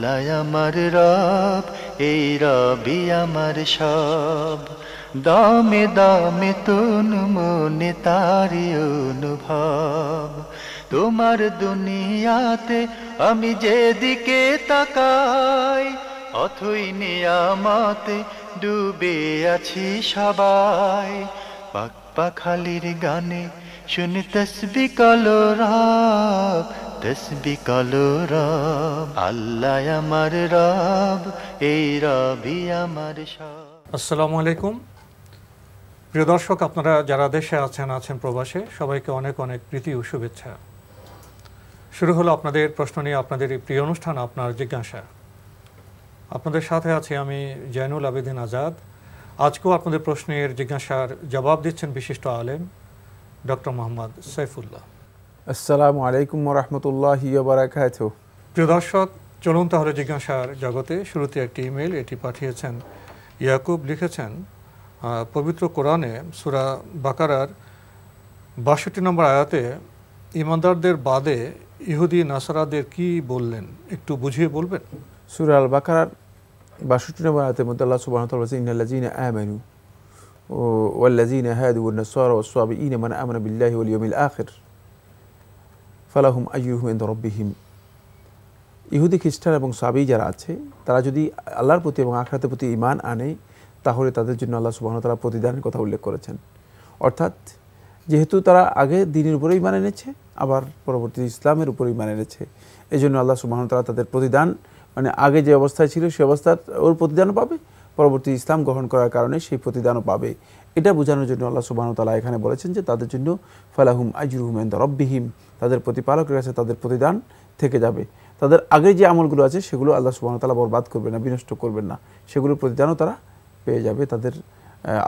আল্লাহ আমার রব, এই রবি আমার সব, দামে দামে তুন মনে তারি অনুভব। তোমার দুনিয়াতে আমি যেদিকে তাকাই, অথই নিয়ামতে ডুবে আছি সবাই। পাক পাখালির গানে শুনি তসবি কলরব, তসবি কলরব। আল্লাহ আমার রব, এই রবি আমার সব। আসসালামু আলাইকুম প্রিয় দর্শক, আপনারা যারা দেশে আছেন প্রবাসে, সবাইকে অনেক অনেক প্রীতি ও শুভেচ্ছা। শুরু হলো আপনাদের প্রশ্ন নিয়ে আপনাদের এই প্রিয় অনুষ্ঠান আপনার জিজ্ঞাসা। আপনাদের সাথে আছি আমি জয়নুল আবেদিন আজাদ। আজকেও আপনাদের প্রশ্নের জিজ্ঞাসার জবাব দিচ্ছেন বিশিষ্ট আলেম ডক্টর মোহাম্মদ সাইফুল্লাহ। আসসালামু আলাইকুম ওয়া রাহমাতুল্লাহি ওয়া বারাকাতুহু। প্রিয় দর্শক, চলুন তাহলে জিজ্ঞাসার জগতে। শুরুতে একটি ইমেল, এটি পাঠিয়েছেন ইয়াকুব। লিখেছেন, পবিত্র কোরআনে সূরা বাকারার ৬২ নম্বর আয়াতে ঈমানদারদের বাদে ইহুদি নাসারাদের কি বললেন, একটু বুঝিয়ে বলবেন? সূরা আল বাকারার ৬২ নম্বর আয়াতের মধ্যে আল্লাহ সুবহানাহু ওয়া তাআলা বলেছেন, ইন্নাল্লাযীনা আমানু ওয়াল্লাযীনা হাদু ওয়ান-নাসারা ওয়াস-সাবিঈনা মান আমানা বিল্লাহি ওয়াল ইয়াউমিল আখির ফালাহুম আজরুহুম ইনদা রাব্বিহিম। ইহুদি খ্রিস্টান এবং সাবী যারা আছে, তারা যদি আল্লাহর প্রতি এবং আখিরাতের প্রতি ঈমান আনে, তাহলে তাদের জন্য আল্লাহ সুবহানাহু ওয়া তাআলা প্রতিদানের কথা উল্লেখ করেছেন। অর্থাৎ যেহেতু তারা আগে দ্বীনের উপরে ঈমান এনেছে, আবার পরবর্তী ইসলামের উপরে ঈমান এনেছে, এই জন্য আল্লাহ সুবহানাহু ওয়া তাআলা তাদের প্রতিদান, মানে আগে যে অবস্থায় ছিল সেই অবস্থার ওর প্রতিদানও পাবে, পরবর্তী ইসলাম গ্রহণ করার কারণে সেই প্রতিদানও পাবে। এটা বোঝানোর জন্য আল্লাহ সুবহানাহু ওয়া তাআলা এখানে বলেছেন যে তাদের জন্য ফালাহুম আজরুহুম ইনদা রাব্বিহিম, তাদের প্রতিপালকের কাছে তাদের প্রতিদান থেকে যাবে। তাদের আগের যে আমলগুলো আছে সেগুলো আল্লাহ সুবহানাহু ওয়া তাআলা বরবাদ করবেন না, বিনষ্ট করবেন না, সেগুলোর প্রতিদানও তারা পেয়ে যাবে। তাদের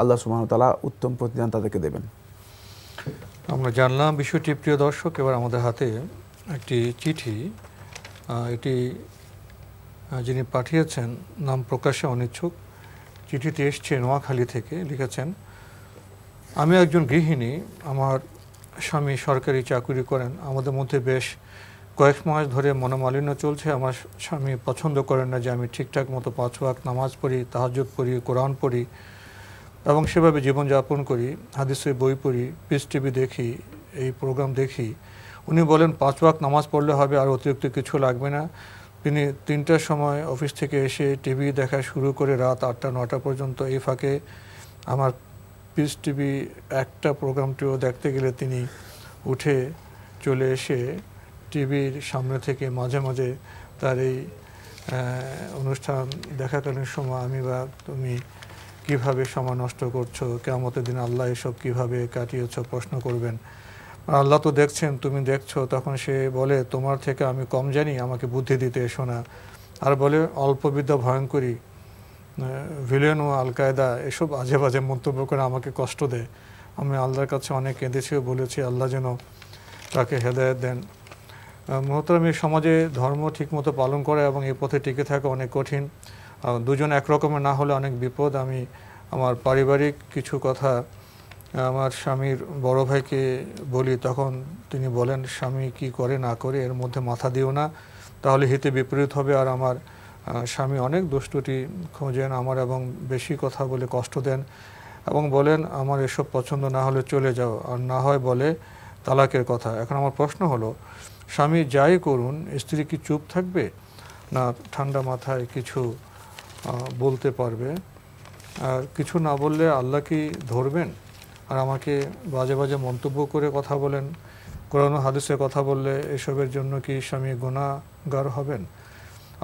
আল্লাহ সুবহানাহু ওয়া তাআলা উত্তম প্রতিদান তাদেরকে দেবেন। আমরা জানলাম বিষয়টি। প্রিয় দর্শক, এবার আমাদের হাতে একটি চিঠি। এটি যিনি পাঠিয়েছেন নাম প্রকাশে অনিচ্ছুক। চিঠিটি এসছে নোয়াখালী থেকে। লিখেছেন, আমি একজন গৃহিণী, আমার স্বামী সরকারি চাকরি করেন। আমাদের মধ্যে বেশ কয়েক মাস ধরে মনোমালিন্য চলছে। আমার স্বামী পছন্দ করেন না যে আমি ঠিকঠাক মতো ৫ ওয়াক্ত নামাজ পড়ি, তাহাজ্জুদ পড়ি, কোরআন পড়ি এবং সেভাবে জীবনযাপন করি, হাদিসের বই পড়ি, পিস টিভি দেখি, এই প্রোগ্রাম দেখি। উনি বলেন ৫ ওয়াক্ত নামাজ পড়লে হবে, আর অতিরিক্ত কিছু লাগবে না। তিনি ৩টার সময় অফিস থেকে এসে টিভি দেখা শুরু করে রাত ৮টা-৯টা পর্যন্ত। এই ফাঁকে আমার পিস টিভি একটা প্রোগ্রামটিও দেখতে গেলে তিনি উঠে চলে এসে টিভির সামনে থেকে মাঝে মাঝে তার এই অনুষ্ঠান দেখাকালীন সময় আমি বা তুমি কিভাবে সময় নষ্ট করছো, কিয়ামতের দিন আল্লাহ এসব কিভাবে কাটিয়েছ প্রশ্ন করবেন। আল্লাহ তো দেখছেন, তুমি দেখছো। তখন সে বলে, তোমার থেকে আমি কম জানি, আমাকে বুদ্ধি দিতে এসো না। আর বলে, অল্পবিদ্যা ভয়ঙ্করী, ভিলেন ও আল কায়দা, এসব আজে বাজে মন্তব্য করে আমাকে কষ্ট দেয়। আমি আল্লাহর কাছে অনেক কেঁদেছিও, বলেছি আল্লাহ যেন তাকে হেদায়েত দেন। মহতরম, এই সমাজে ধর্ম ঠিকমতো পালন করা এবং এই পথে টিকে থাকা অনেক কঠিন। দুজন একরকমের না হলে অনেক বিপদ। আমি আমার পারিবারিক কিছু কথা আমার স্বামীর বড় ভাইকে বলি, তখন তিনি বলেন, স্বামী কি করে না করে এর মধ্যে মাথা দিও না, তাহলে হিতে বিপরীত হবে। আর আমার স্বামী অনেক দুষ্টুটি খোঁজেন আমার এবং বেশি কথা বলে কষ্ট দেন এবং বলেন, আমার এসব পছন্দ না হলে চলে যাও, আর না হয় বলে তালাকের কথা। এখন আমার প্রশ্ন হলো, স্বামী যাই করুন, স্ত্রী কি চুপ থাকবে, না ঠান্ডা মাথায় কিছু বলতে পারবে? আর কিছু না বললে আল্লাহ কি ধরবেন? আর আমাকে বাজে বাজে মন্তব্য করে কথা বলেন, কোরআন হাদিসে কথা বললে এসবের জন্য কি স্বামী গুনাহগার হবেন?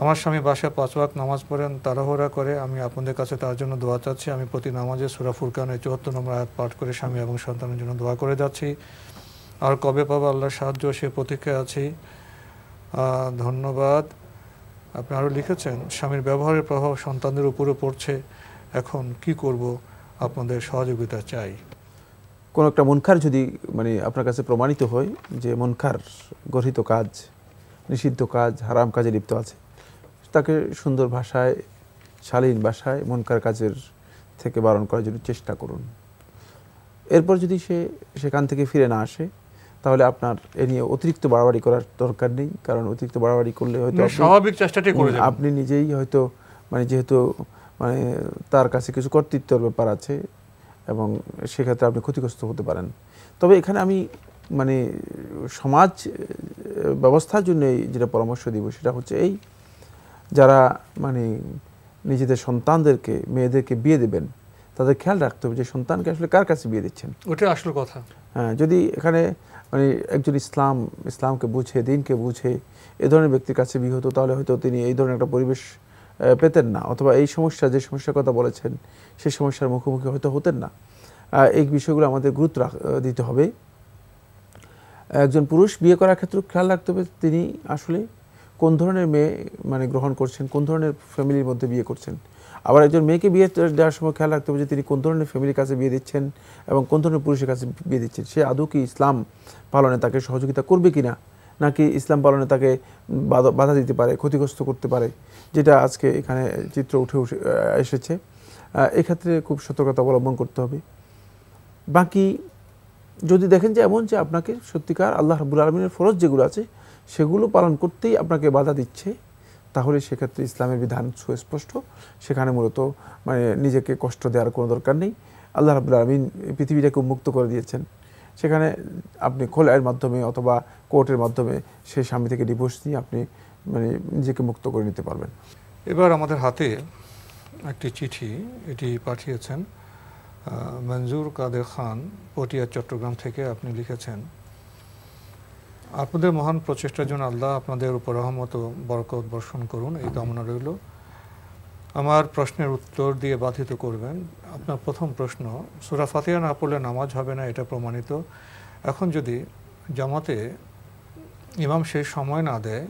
আমার স্বামী বাসায় ৫ ওয়াক্ত নামাজ পড়েন, তাড়াহুড়া করে। আমি আপনাদের কাছে তার জন্য দোয়া চাচ্ছি। আমি প্রতি নামাজে সূরা ফুরকানের ৭৪ নম্বর আয়াত পাঠ করে স্বামী এবং সন্তানের জন্য দোয়া করে যাচ্ছি। আর কবে পাবো আল্লাহর সাহায্য, সে প্রতীক্ষায় আছি। ধন্যবাদ। আপনি আরও লিখেছেন, স্বামীর ব্যবহারের প্রভাব সন্তানদের উপরে পড়ছে, এখন কি করব, আপনাদের সহযোগিতা চাই। কোনো একটা মুনকার যদি আপনার কাছে প্রমাণিত হয় যে মুনকার, গর্হিত কাজ, নিষিদ্ধ কাজ, হারাম কাজে লিপ্ত আছে, তাকে সুন্দর ভাষায়, শালীন ভাষায় মুনকার কাজের থেকে বারণ করার জন্য চেষ্টা করুন। এরপর যদি সে সেখান থেকে ফিরে না আসে, তাহলে আপনার এ নিয়ে অতিরিক্ত বাড়াবাড়ি করার দরকার নেই, কারণ অতিরিক্ত বাড়াবাড়ি করলে হয়তো স্বাভাবিক চেষ্টাটাই করে যাবেন। আপনি নিজেই হয়তো যেহেতু তার কাছে কিছু কর্তৃত্বের ব্যাপার আছে এবং সেক্ষেত্রে আপনি ক্ষতিগ্রস্ত হতে পারেন। তবে এখানে আমি সমাজ ব্যবস্থার জন্য যেটা পরামর্শ দিব সেটা হচ্ছে এই, যারা নিজেদের সন্তানদেরকে মেয়েদেরকে বিয়ে দেবেন তাদের খেয়াল রাখতে হবে যে সন্তানকে আসলে কার কাছে বিয়ে দিচ্ছেন। ওটা আসল কথা। হ্যাঁ, যদি এখানে একজন ইসলামকে বুঝে, দিনকে বুঝে এ ধরনের ব্যক্তির কাছে বিয়ে হতো, তাহলে হয়তো তিনি এই ধরনের একটা পরিবেশ পেতেন না, অথবা এই যে সমস্যার কথা বলেছেন সেই সমস্যার মুখোমুখি হয়তো হতেন না। এই বিষয়গুলো আমাদের গুরুত্ব দিতে হবে। একজন পুরুষ বিয়ে করার ক্ষেত্রে খেয়াল রাখতে হবে তিনি আসলে কোন ধরনের মেয়ে গ্রহণ করছেন, কোন ধরনের ফ্যামিলির মধ্যে বিয়ে করছেন। আবার একজন মেয়েকে বিয়ে দেওয়ার সময় খেয়াল রাখতে হবে যে তিনি কোন ধরনের ফ্যামিলির কাছে বিয়ে দিচ্ছেন এবং কোন ধরনের পুরুষের কাছে বিয়ে দিচ্ছেন। সে আদৌ কি ইসলাম পালনে তাকে সহযোগিতা করবে কিনা, নাকি ইসলাম পালনে তাকে বাধা দিতে পারে, ক্ষতিগ্রস্ত করতে পারে, যেটা আজকে এখানে চিত্র উঠে এসেছে। এক্ষেত্রে খুব সতর্কতা অবলম্বন করতে হবে। বাকি যদি দেখেন যে এমন যে আপনাকে সত্যিকার আল্লাহ রাব্বুল আলামিনের ফরজ যেগুলো আছে সেগুলো পালন করতেই আপনাকে বাধা দিচ্ছে, তাহলে সেক্ষেত্রে ইসলামের বিধান সুস্পষ্ট। সেখানে মূলত নিজেকে কষ্ট দেওয়ার কোনো দরকার নেই। আল্লাহ রাব্বুল আলামিন পৃথিবীটাকে উন্মুক্ত করে দিয়েছেন, সেখানে আপনি খোলার মাধ্যমে অথবা কোর্টের মাধ্যমে সেই স্বামী থেকে ডিভোর্স নিয়ে আপনি নিজেকে মুক্ত করে নিতে পারবেন। এবার আমাদের হাতে একটি চিঠি, এটি পাঠিয়েছেন মঞ্জুর কাদের খান, পটিয়া, চট্টগ্রাম থেকে। আপনি লিখেছেন, আপনাদের মহান প্রচেষ্টার জন্য আল্লাহ আপনাদের উপর রহমত ও বরকত বর্ষণ করুন, এই কামনা রইল। আমার প্রশ্নের উত্তর দিয়ে বাধিত করবেন। আপনার প্রথম প্রশ্ন, সূরা ফাতিহা না পড়লে নামাজ হবে না, এটা প্রমাণিত। এখন যদি জামাতে ইমাম সেই সময় না দেয়,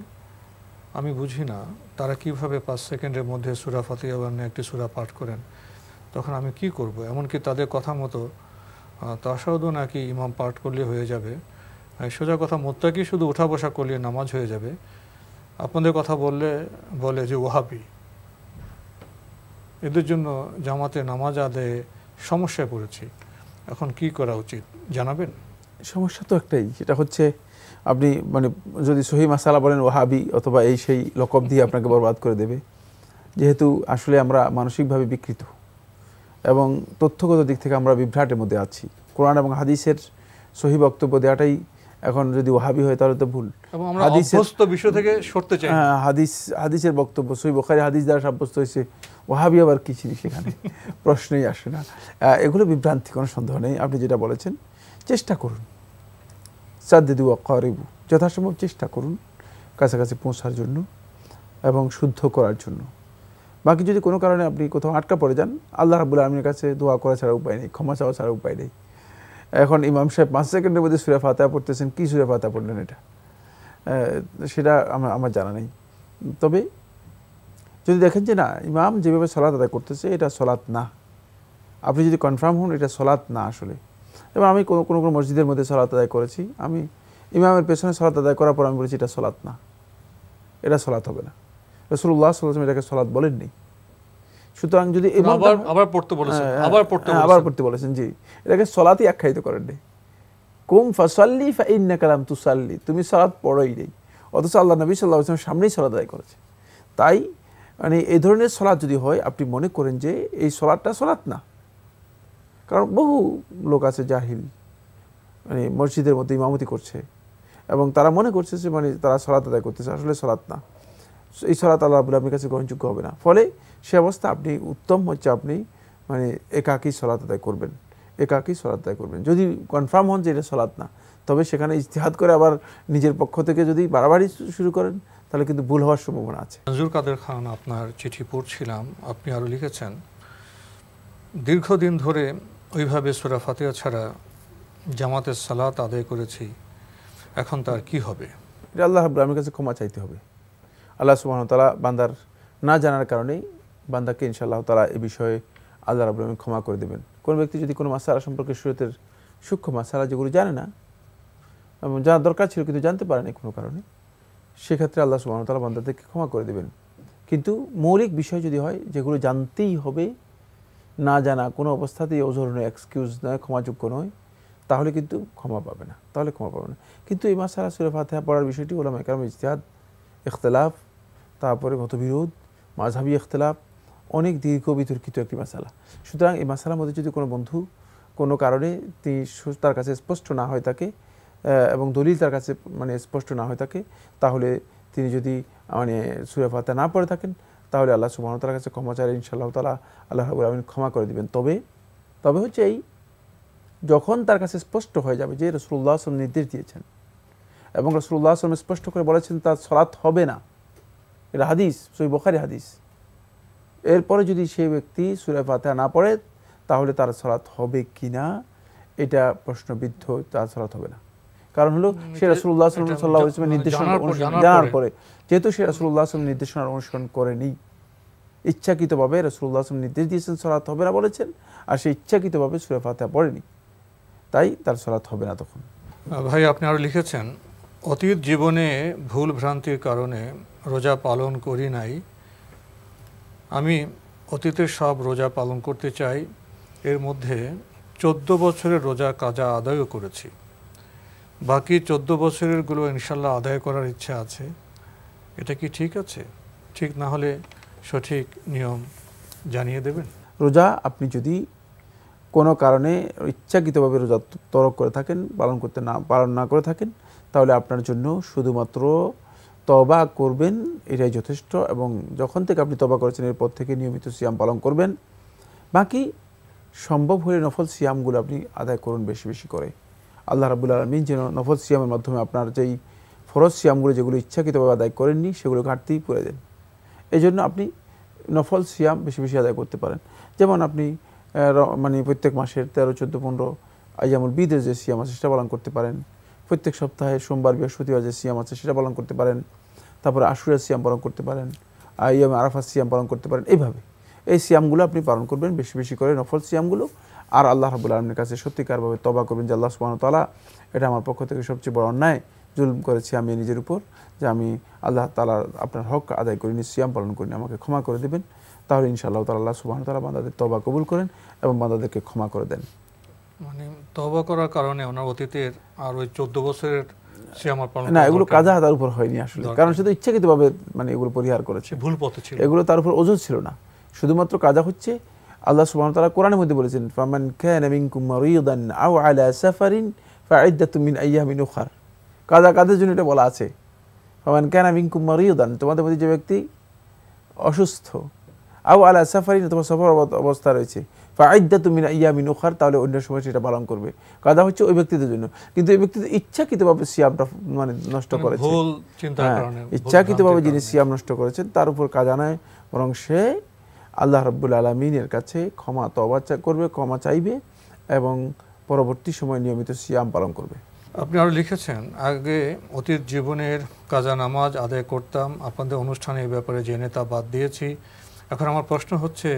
আমি বুঝি না তারা কিভাবে 5 সেকেন্ডের মধ্যে সূরা ফাতিহা বা অন্য একটি সূরা পাঠ করেন, তখন আমি কি করব? এমনকি তাদের কথা মতো তাশাহুদও নাকি ইমাম পাঠ করলে হয়ে যাবে, সোজা কথা মুত্তাকি শুধু উঠা বসা করলে নামাজ হয়ে যাবে। আপনাদের কথা বলে যে ওয়াহাবি, এদের জন্য জামাতে নামাজ আদায়ে সমস্যায় পড়েছি, এখন কি করা উচিত জানাবেন? সমস্যা তো একটাই, সেটা হচ্ছে আপনি যদি সহি মাসালা বলেন ওয়াহাবি অথবা এই সেই লকব দিয়ে আপনাকে বরবাদ করে দেবে। যেহেতু আসলে আমরা মানসিকভাবে বিকৃত এবং তথ্যগত দিক থেকে আমরা বিভ্রাটের মধ্যে আছি, কোরআন এবং হাদিসের সহি বক্তব্য দেওয়াটাই এখন যদি ওয়াহাবি হয় তাহলে তো ভুল। এবং আমরা অভ্যস্ত বিষয় থেকে সরতে চাই। হাদিসের বক্তব্য সহি বুখারী হাদিস দ্বারা সাব্যস্ত হয়েছে, ওয়াহাবি আবার কি জিনিস সেখানে প্রশ্নই আসে না। এগুলো বিভ্রান্তি, কোনো সন্দেহ নেই। আপনি যেটা বলেছেন, চেষ্টা করুন, সাদ্দিদু ওয়া কারিবু, যথাসম্ভব চেষ্টা করুন কাছাকাছি পৌঁছার জন্য এবং শুদ্ধ করার জন্য। বাকি যদি কোনো কারণে আপনি কোথাও আটকা পড়ে যান, আল্লাহ রাব্বুল আলামিনের কাছে দোয়া করা ছাড়া উপায় নেই, ক্ষমা চাওয়া ছাড়া উপায় নেই। এখন ইমাম সাহেব 5 সেকেন্ডের মধ্যে সূরা ফাতিহা পড়তেছেন, কি সূরা ফাতিহা পড়লেন এটা সেটা আমার জানা নেই। তবে যদি দেখেন যে না, ইমাম যেভাবে সালাত আদায় করতেছে এটা সালাত না, আপনি যদি কনফার্ম হন এটা সালাত না আসলে। এবং আমি কোনো মসজিদের মধ্যে সালাত আদায় করেছি, আমি ইমামের পেছনে সালাত আদায় করার পর আমি বলেছি এটা সালাত না, এটা সালাত হবে না। রাসূলুল্লাহ সাল্লাল্লাহু আলাইহি ওয়াসাল্লাম এটাকে সালাত বলেননি। সুতরাং যদি আবার পড়তে বলেছেন, জি, এটাকে সালাতই আখ্যায়িত করেননি। কুম ফাসাল্লি ফাইন্নাকা লাম তুসাল্লি, তুমি সালাত পড়োই নেই, অথচ আল্লাহ নবী সাল্লাল্লাহু আলাইহি ওয়াসাল্লাম সামনেই সালাত আদায় করেছে। তাই এই ধরনের সালাত যদি হয়, আপনি মনে করেন যে এই সালাতটা সালাত না, কারণ বহু লোক আছে জাহিল, মসজিদের মধ্যে ইমামতি করছে এবং তারা মনে করছে যে তারা সালাত আদায় করতেছে, আসলে সালাত না। এই সালাত আল্লাহ রাব্বুল আলামিনের কাছে গ্রহণযোগ্য হবে না। ফলে সে অবস্থা আপনি উত্তম হচ্ছে আপনি একাকী সালাত আদায় করবেন, একাকী সালাত আদায় করবেন। যদি কনফার্ম হন যে এটা সালাত না, তবে সেখানে ইজতিহাদ করে আবার নিজের পক্ষ থেকে যদি বাড়াবাড়ি শুরু করেন, তাহলে কিন্তু ভুল হওয়ার সম্ভাবনা আছে। মঞ্জুর কাদের খান, আপনার চিঠি পড়ছিলাম, আপনি আরও লিখেছেন, দীর্ঘদিন ধরে ওইভাবে সূরা ফাতিহা ছাড়া জামাতের সালাত আদায় করেছি, এখন তার কি হবে? এটা আল্লাহ রাব্বুল আলামিনের কাছে ক্ষমা চাইতে হবে। আল্লাহ সুবহানাহু ওয়া তাআলা বান্দার না জানার কারণেই বান্দাকে ইনশাআল্লাহ তাআলা এই বিষয়ে আল্লাহ রাব্বুল আলামিন ক্ষমা করে দেবেন। কোন ব্যক্তি যদি কোনো মাসআলা সম্পর্কে শরীয়তের সূক্ষ্ম মাসআলা যেগুলো জানে না এবং জানার দরকার ছিল কিন্তু জানতে পারেনি কোনো কারণে, সেক্ষেত্রে আল্লাহ সুবহানাহু ওয়া তাআলা বান্দাদেরকে ক্ষমা করে দেবেন। কিন্তু মৌলিক বিষয় যদি হয় যেগুলো জানতেই হবে, না জানা কোনো অবস্থাতেই ওজর নয়, এক্সকিউজ নয়, ক্ষমাযোগ্য নয়, তাহলে কিন্তু ক্ষমা পাবে না, কিন্তু এই মাসআলা সূরা ফাতিহা পড়ার বিষয়টি উলামায়ে কেরাম ইজতিহাদ, ইখতিলাফ, তারপরে মতবিরোধ, মাযহাবী ইখতিলাফ, অনেক দীর্ঘ বিতর্কিত একটি মাসআলা। সুতরাং এই মাসআলার মধ্যে যদি কোনো বন্ধু কোনো কারণে তার কাছে স্পষ্ট না হয়ে থাকে এবং দলিল তার কাছে স্পষ্ট না হয়ে থাকে, তাহলে তিনি যদি সূরা ফাতিহা না পড়ে থাকেন, তাহলে আল্লাহ সুবহানাহু ওয়া তাআলার কাছে ক্ষমা চাইলে ইনশাআল্লাহ তাআলা আল্লাহ রাব্বুল আলামিন ক্ষমা করে দিবেন। তবে হচ্ছে এই, যখন তার কাছে স্পষ্ট হয়ে যাবে যে রাসূলুল্লাহ সাল্লাল্লাহু আলাইহি ওয়াসাল্লাম নির্দেশ দিয়েছেন এবং রাসূলুল্লাহ সাল্লাল্লাহু আলাইহি ওয়াসাল্লাম স্পষ্ট করে বলেছেন তার সালাত হবে না, এটা হাদিস, সহিহ বুখারী হাদিস, এরপরে যদি সেই ব্যক্তি সূরা ফাতিহা না পড়ে, তাহলে তার সালাত হবে কিনা এটা প্রশ্নবিদ্ধ, তার সালাত হবে না। কারণ হলো সে রাসূলুল্লাহ সাল্লাল্লাহু আলাইহি ওয়াসাল্লামের নির্দেশনা জানার পরে, যেহেতু সে রাসূলুল্লাহ সাল্লাল্লাহু আলাইহি ওয়াসাল্লামের নির্দেশনার অনুসরণ করেনি, ইচ্ছাকৃতভাবে রাসূলুল্লাহ সাল্লাল্লাহু আলাইহি ওয়াসাল্লাম নির্দেশ দিয়েছেন সালাত হবে না বলেছেন, আর সে ইচ্ছাকৃতভাবে সূরা ফাতিহা পড়েনি, তাই তার সালাত হবে না তখন। ভাই, আপনি আরো লিখেছেন, অতীত জীবনে ভুল ভ্রান্তির কারণে রোজা পালন করি নাই, আমি অতীতের সব রোজা পালন করতে চাই, এর মধ্যে 14 বছরের রোজা কাজা আদায়ও করেছি, বাকি 14 বছরের গুলো ইনশাল্লাহ আদায় করার ইচ্ছা আছে, এটা কি ঠিক আছে? ঠিক না হলে সঠিক নিয়ম জানিয়ে দেবেন। রোজা আপনি যদি কোনো কারণে ইচ্ছাকৃতভাবে রোজা তরক করে থাকেন, পালন না করে থাকেন, তাহলে আপনার জন্য শুধুমাত্র তওবা করবেন, এটাই যথেষ্ট। এবং যখন থেকে আপনি তওবা করেছেন এরপর থেকে নিয়মিত সিয়াম পালন করবেন। বাকি সম্ভব হলে নফল সিয়ামগুলো আপনি আদায় করুন বেশি বেশি করে। আল্লাহ রাব্বুল আলামিন যেন নফল সিয়ামের মাধ্যমে আপনার যেই ফরজ সিয়ামগুলো যেগুলো ইচ্ছাকৃতভাবে আদায় করেননি সেগুলো ঘাটতি পুরে দেন। এই জন্য আপনি নফল সিয়াম বেশি বেশি আদায় করতে পারেন। যেমন আপনি প্রত্যেক মাসের 13, 14, 15 আইয়ামুল বিদের যে সিয়াম আছে সেটা পালন করতে পারেন। প্রত্যেক সপ্তাহে সোমবার বৃহস্পতিবার যে সিয়াম আছে সেটা পালন করতে পারেন। তারপরে আশুরার সিয়াম পালন করতে পারেন, আইয়ামে আরাফার সিয়াম পালন করতে পারেন। এইভাবে এই সিয়ামগুলো আপনি পালন করবেন বেশি বেশি করে, নফল সিয়ামগুলো। আর আল্লাহ রাব্বুল আলামিনের কাছে সত্যিকারভাবে তওবা করবেন যে আল্লাহ সুবহানাহু ওয়া তাআলা, এটা আমার পক্ষ থেকে সবচেয়ে বড় অন্যায়, জুলুম করেছি আমি নিজের উপর, যে আমি আল্লাহ তাআলার আপনার হক আদায় করিনি, সিয়াম পালন করিনি, আমাকে ক্ষমা করে দেবেন। তাহলে ইনশাআল্লাহ তাআলা আল্লাহ সুবহানাহু ওয়া তাআলা বান্দাদের তওবা কবুল করেন এবং বান্দাদেরকে ক্ষমা করে দেন। তওবা করার কারণে ওনার অতীতের আর ওই 14 বছরের সিয়াম পালন না, এগুলো কাজা তার উপর হয়নি আসলে, কারণ শুধু ইচ্ছাকৃতভাবে এগুলো পরিহার করেছে, ভুল পথে ছিল, এগুলো তার উপর ওযর ছিল না। শুধুমাত্র কাজা হচ্ছে আল্লাহ সুবহানাহু ওয়া তাআলা কোরআনের মধ্যে বলেছেন, ফামান কানা মিনকুম মারিদান আও আলা সাফারিন ফাইদ্দাতুম মিন আইয়ামিন উখর। কাজা কাদের জন্য এটা বলা আছে? ফামান কানা মিনকুম মারিদান, তোমাদের মধ্যে যে ব্যক্তি অসুস্থ, আও আলা সাফারিন, তোমার সফর অবস্থা রয়েছে, ফাইদ্দাতুম মিন আইয়ামিন উখর, তাহলে অন্য সময় সেটা পালন করবে। কাজা হচ্ছে ওই ব্যক্তিদের জন্য, কিন্তু এই ব্যক্তিদের ইচ্ছাকৃতভাবে সিয়ামটা নষ্ট করেছে, ভুল চিন্তার কারণে, ইচ্ছাকৃতভাবে যিনি সিয়াম নষ্ট করেছেন তার উপর কাজা নয়, বরং সে আল্লাহ রাব্বুল আলামিনের কাছে তওবা করবে, ক্ষমা চাইবে এবং পরবর্তী সময় নিয়মিত সিয়াম পালন করবে। আপনি আরো লিখেছেন, আগে অতীত জীবনের কাজা নামাজ আদায় করতাম, আপনাদের অনুষ্ঠানে এই ব্যাপারে জেনে তা বাদ দিয়েছি। এখন আমার প্রশ্ন হচ্ছে,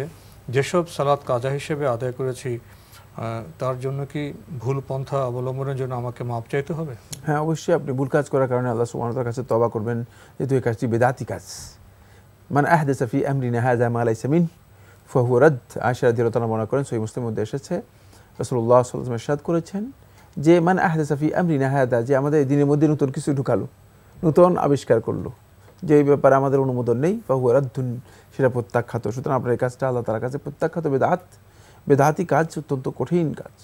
যেসব সালাত কাজা হিসেবে আদায় করেছি তার জন্য কি ভুল পন্থা অবলম্বনের জন্য আমাকে মাপ চাইতে হবে? হ্যাঁ, অবশ্যই আপনি ভুল কাজ করার কারণে আল্লাহ সুবহানাহু ওয়া তাআলার কাছে তওবা করবেন, যেহেতু এই কাজটি বিদআতি কাজ। মান আহদাসা ফি আমরিনা হাযা মা লাইসা মিন ফাহুয়া রাদ। আয়েশা রাদিয়াল্লাহু তাআলা বর্ণনা করেন, সহিহ মুসলিমের মধ্যে এসেছে, রাসূলুল্লাহ সাল্লাল্লাহু আলাইহি ওয়াসাল্লাম ইরশাদ করেছেন যে মান আহদাসা ফি আমরিনা হাযা, যে আমাদের দিনের মধ্যে নতুন কিছু ঢুকালো, নতুন আবিষ্কার করলো, যে এই ব্যাপারে আমাদের অনুমোদন নেই, ফাহুয়া রাদ্দুন, সেটা প্রত্যাখ্যাত। সুতরাং আপনার এই কাজটা আল্লাহ তাআলার কাছে প্রত্যাখ্যাত, বেদাতি কাজ, অত্যন্ত কঠিন কাজ।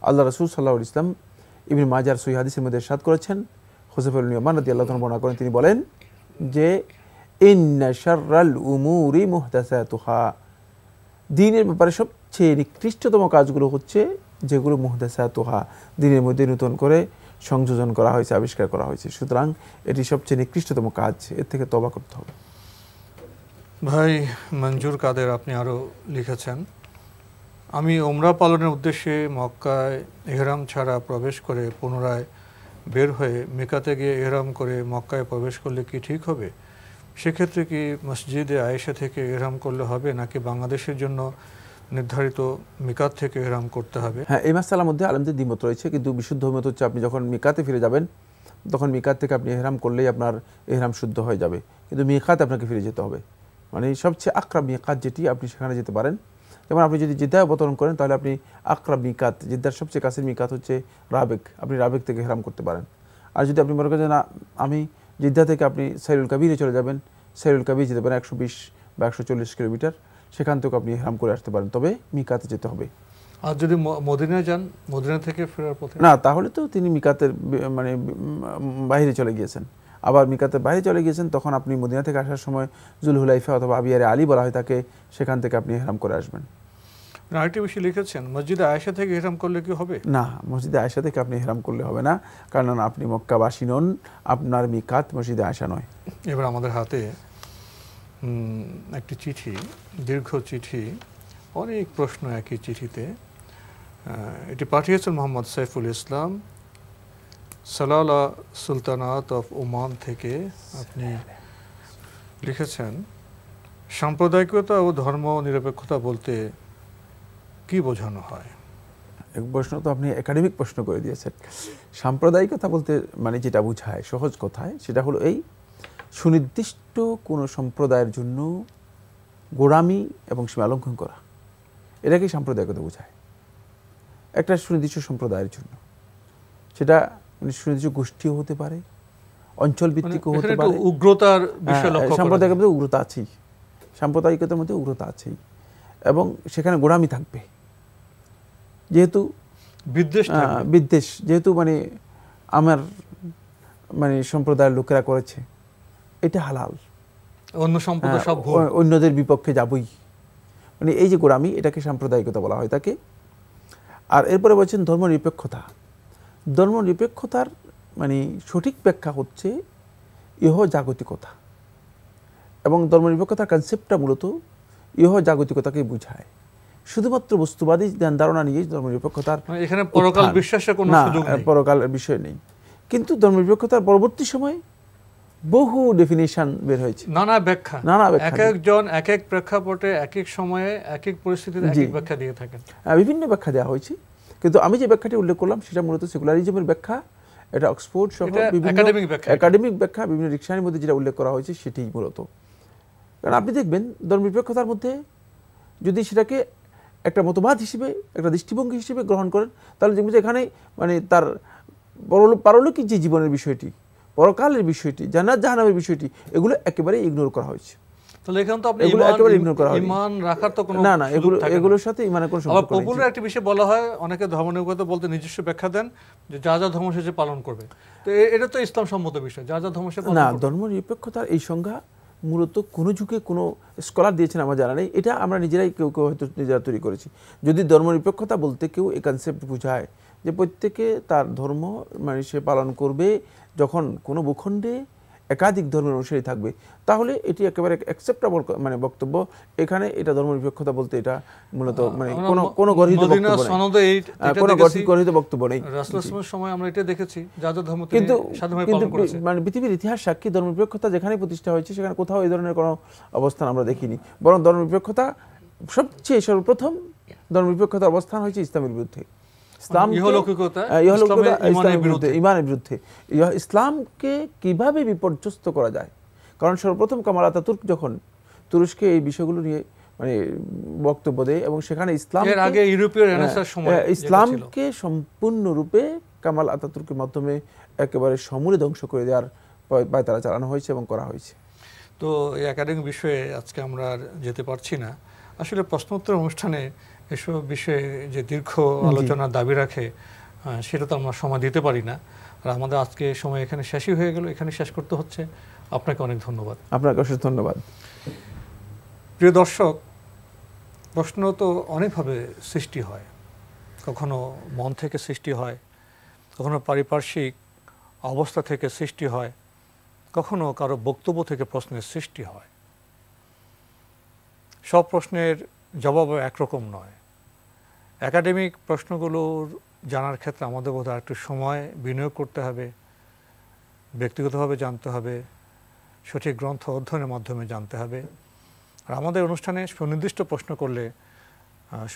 আল্লাহ রাসূল সাল্লাল্লাহু আলাইহি ওয়াসাল্লাম ইবনে মাজার সহিহ হাদিসের মধ্যে ইরশাদ করেছেন, হুযায়ফা ইবনে ইয়ামান রাদিয়াল্লাহু তাআলা বর্ণনা করেন, তিনি বলেন যে ইন্না শাররাল উমুরি মুহদাসাতুহা, দ্বীনের ব্যাপারে সবচেয়ে নিকৃষ্টতম কাজগুলো হচ্ছে যেগুলো মুহদাসাতুহা, দ্বীনের মধ্যে নতুন করে সংযোজন করা হয়েছে, আবিষ্কার করা হয়েছে। সুতরাং এটি সবচেয়ে নিকৃষ্টতম কাজ, এর থেকে তওবা করতে হবে। ভাই মঞ্জুর কাদের, আপনি আরো লিখেছেন, আমি ওমরা পালনের উদ্দেশ্যে মক্কায় ইহরাম ছাড়া প্রবেশ করে পুনরায় বের হয়ে মিকাতে গিয়ে ইহরাম করে মক্কায় প্রবেশ করলে কি ঠিক হবে? সেক্ষেত্রে কি মসজিদে আয়েশা থেকে ইহরাম করলে হবে, নাকি বাংলাদেশের জন্য নির্ধারিত মিকাত থেকে ইহরাম করতে হবে? হ্যাঁ, এই মাসআলার মধ্যে আলেমদের দ্বিমত রয়েছে, কিন্তু বিশুদ্ধ মত হচ্ছে আপনি যখন মিকাতে ফিরে যাবেন তখন মিকাত থেকে আপনি ইহরাম করলেই আপনার ইহরাম শুদ্ধ হয়ে যাবে, কিন্তু মিকাত আপনাকে ফিরে যেতে হবে। সবচেয়ে আকরাব মিকাত যেটি, আপনি সেখানে যেতে পারেন। যেমন আপনি যদি জিদ্দায় অবতরণ করেন তাহলে আপনি আকরাব মিকাত, জিদ্দার সবচেয়ে কাছের মিকাত হচ্ছে রাবেক, আপনি রাবেক থেকে ইহরাম করতে পারেন। আর যদি আপনি মনে করেন না আমি জিদ্দা থেকে আপনি সাইরুল কাবিরে চলে যাবেন, সাইরুল কাবির যেতে পারেন 120 বা 140 কিলোমিটার, সেখান থেকে আপনি ইহরাম করে আসতে পারেন, তবে মিকাতে যেতে হবে। আর যদি মদিনায় যান, মদিনা থেকে ফেরার পথে না, তাহলে তো তিনি মিকাতের মানে বাইরে চলে গিয়েছেন। আবার মিকাতের বাইরে চলে গিয়েছেন, তখন আপনি মদিনা থেকে আসার সময় জুলহুলাইফা অথবা আবিয়ারে আলী বলা হয় তাকে, সেখান থেকে আপনি ইহরাম করে আসবেন। আরেকটি বিষয় লিখেছেন, মসজিদে আয়েশা থেকে ইহরাম করলে কি হবে? না, মসজিদে আয়েশা থেকে আপনি ইহরাম করলে হবে না, কারণ আপনি মক্কাবাসী নন, আপনার মিকাত মসজিদে আয়েশা নয়। এবার আমাদের হাতে একটি চিঠি, দীর্ঘ চিঠি, অনেক প্রশ্ন একই চিঠিতে। এটি পাঠিয়েছেন Mohammad Saiful Islam, Salalah সুলতানাত of Oman থেকে। আপনি লিখেছেন, সাম্প্রদায়িকতা ও ধর্ম নিরপেক্ষতা বলতে কি বোঝানো হয়? এক প্রশ্ন তো আপনি একাডেমিক প্রশ্ন করে দিয়েছেন। সাম্প্রদায়িকতা বলতে মানে যেটা বোঝায় সহজ কথায়, সেটা হলো এই সুনির্দিষ্ট কোনো সম্প্রদায়ের জন্য গোড়ামি এবং সীমালঙ্ঘন করা, এটাকেই সাম্প্রদায়িকতা বোঝায়। একটা সুনির্দিষ্ট সম্প্রদায়ের জন্য, সেটা সুনির্দিষ্ট গোষ্ঠীও হতে পারে, অঞ্চল ভিত্তিকও হতে পারে। উগ্রতার বিষয় লক্ষ্য করা যায়। সাম্প্রদায়িকতার মধ্যে উগ্রতা আছেই, সাম্প্রদায়িকতার মধ্যে উগ্রতা আছেই, এবং সেখানে গোড়ামি থাকবে, যেহেতু বিদ্বেষ যেহেতু মানে আমার মানে সম্প্রদায়ের লোকেরা করেছে, এটা হালাল, অন্য সম্প্রদায় সব ভুল, অন্যদের বিপক্ষে যাবই, মানে এই যে গোড়ামি, এটাকে সাম্প্রদায়িকতা বলা হয় তাকে। আর এরপরে বলছেন ধর্মনিরপেক্ষতা। ধর্মনিরপেক্ষতার মানে সঠিক ব্যাখ্যা হচ্ছে ইহ জাগতিকতা, এবং ধর্মনিরপেক্ষতার কনসেপ্টটা মূলত ইহ জাগতিকতাকে বোঝায়। শুধুমাত্র বস্তুবাদী ধ্যান ধারণা নিয়ে ধর্মনিরপেক্ষতার, এখানে পরকাল বিশ্বাসের কোনো সুযোগ নেই, পরকালের বিষয় নেই। কিন্তু ধর্মনিরপেক্ষতার পরবর্তী সময়ে বহু ডেফিনিশন বের হয়েছে, নানা ব্যাখ্যা, এক একজন এক এক প্রেক্ষাপটে এক এক সময়ে এক এক পরিস্থিতিতে এক এক ব্যাখ্যা দিয়ে থাকেন, বিভিন্ন ব্যাখ্যা দেওয়া হয়েছে। কিন্তু আমি যে ব্যাখ্যাটি উল্লেখ করলাম সেটা মূলত সেকুলারিজমের ব্যাখ্যা, এটা অক্সফোর্ড সহ বিভিন্ন একাডেমিক ব্যাখ্যা, বিভিন্ন ডিকশনারির মধ্যে যেটা উল্লেখ করা হয়েছে সেটাই মূলত। কারণ আপনি দেখবেন ধর্মনিরপেক্ষতার মধ্যে যদি সেটাকে একটা মতবাদ হিসেবে, একটা দৃষ্টিভঙ্গি হিসেবে গ্রহণ করেন, তাহলে দেখবেন যে এখানে মানে তার পারলৌকিক যে জীবনের বিষয়টি, পরকালের বিষয়টি, জান্নাত জাহান্নামের বিষয়টি, এগুলো একেবারে ইগনোর করা হয়েছে। তাহলে এখানে তো আপনি ঈমান রাখার তো কোনো না, এগুলোর সাথে ঈমানের কোনো সম্পর্ক নেই। পপুলার একটা বিষয় বলা হয়, অনেকে ধর্মনিরপেক্ষতা বলতে নিজস্ব ব্যাখ্যা দেন যে যা যা ধর্ম সে পালন করবে। তো এটা তো ইসলাম সম্মত বিষয়, যা যা ধর্ম সে পালন করবে। না, ধর্মনিরপেক্ষতার এই সংজ্ঞা মূলত কোনো যুগে কোনো স্কলার দিয়েছেন আমার জানা নেই, এটা আমরা নিজেরাই কেউ কেউ হয়তো নিজেরা তৈরি করেছি। যদি ধর্মনিরপেক্ষতা বলতে কেউ এই কনসেপ্ট বোঝায় যে প্রত্যেকে তার ধর্ম মানে সে পালন করবে, যখন কোনো ভূখণ্ডে একাধিক ধর্মের অনুসারী থাকবে, তাহলে এটি একেবারে অ্যাকসেপ্টেবল মানে বক্তব্য। এখানে এটা ধর্মনিরপেক্ষতা বলতে এটা মূলত মানে কোনো গর্হিত বক্তব্য নেই। রাসূলুল্লাহর সময় আমরা এটা দেখেছি, যা যা ধর্ম কিন্তু মানে পৃথিবীর ইতিহাস সাক্ষী ধর্মনিরপেক্ষতা যেখানে প্রতিষ্ঠা হয়েছে সেখানে কোথাও এই ধরনের কোনো অবস্থান আমরা দেখিনি। বরং ধর্মনিরপেক্ষতা সবচেয়ে সর্বপ্রথম ধর্মনিরপেক্ষতার অবস্থান হয়েছে ইসলামের বিরুদ্ধে, ইমানের বিরুদ্ধে। ইসলামকে কিভাবে বিপর্যস্ত করা যায়, কারণ সর্বপ্রথম কামাল আতাতুর্ক যখন তুরস্কে এই বিষয়গুলো নিয়ে মানে বক্তব্য দেয়, এবং সেখানে ইসলামকে সম্পূর্ণরূপে কামাল আতাতুর্কের মাধ্যমে একেবারে সমূলে ধ্বংস করে দেওয়ার পায়তারা চালানো হয়েছে এবং করা হয়েছে। তো এই একাডেমিক বিষয়ে আজকে আমরা আর যেতে পারছি না। আসলে প্রশ্নোত্তর অনুষ্ঠানে এসব বিষয়ে যে দীর্ঘ আলোচনার দাবি রাখে, সেটা তো আমরা সময় দিতে পারি না। আর আমাদের আজকে সময় এখানে শেষই হয়ে গেল, এখানে শেষ করতে হচ্ছে। আপনাকে অনেক ধন্যবাদ। আপনাকে অশেষ ধন্যবাদ। প্রিয় দর্শক, প্রশ্ন তো অনেকভাবে সৃষ্টি হয়, কখনো মন থেকে সৃষ্টি হয়, কখনো পারিপার্শ্বিক অবস্থা থেকে সৃষ্টি হয়, কখনো কারো বক্তব্য থেকে প্রশ্নের সৃষ্টি হয়। সব প্রশ্নের জবাব একরকম নয়। একাডেমিক প্রশ্নগুলোর জানার ক্ষেত্রে আমাদের বোধহয় একটু সময় বিনিয়োগ করতে হবে, ব্যক্তিগতভাবে জানতে হবে, সঠিক গ্রন্থ অধ্যয়নের মাধ্যমে জানতে হবে। আর আমাদের অনুষ্ঠানে সুনির্দিষ্ট প্রশ্ন করলে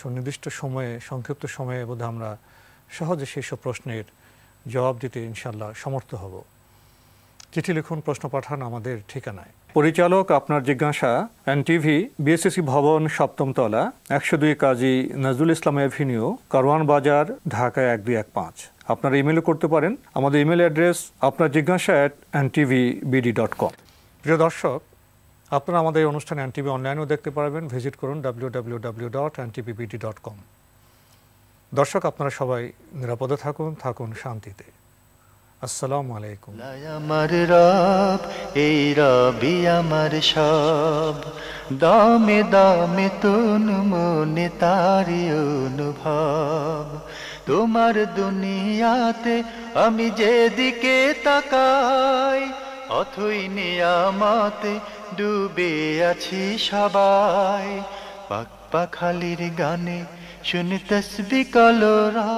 সুনির্দিষ্ট সময়ে, সংক্ষিপ্ত সময়ে বোধহয় আমরা সহজে সেই সব প্রশ্নের জবাব দিতে ইনশাআল্লাহ সমর্থ হব। চিঠি লিখুন, প্রশ্ন পাঠান আমাদের ঠিকানায়। পরিচালক আপনার জিজ্ঞাসা, এনটিভি, বিএসসিসি ভবন, 7ম তলা, 102 কাজী নজরুল ইসলাম এভিনিউ, কারওয়ান বাজার, ঢাকা 1215। আপনারা ইমেলও করতে পারেন। আমাদের ইমেল অ্যাড্রেস আপনার জিজ্ঞাসা @ntvbd.com। প্রিয় দর্শক, আপনারা আমাদের এই অনুষ্ঠান এনটিভি অনলাইনেও দেখতে পারবেন। ভিজিট করুন www.ntvbd.com। দর্শক, আপনারা সবাই নিরাপদে থাকুন শান্তিতে। আসসালামু আলাইকুম। আমার রব, এই রবি আমার সব, দামে দামে তন মনে তারি অনুভব। তোমার দুনিয়াতে আমি যেদিকে তাকাই, অথই নিয়ামতে ডুবে আছি সবাই। পাক পাখালির গানে শুনি তসবিহ কলরা।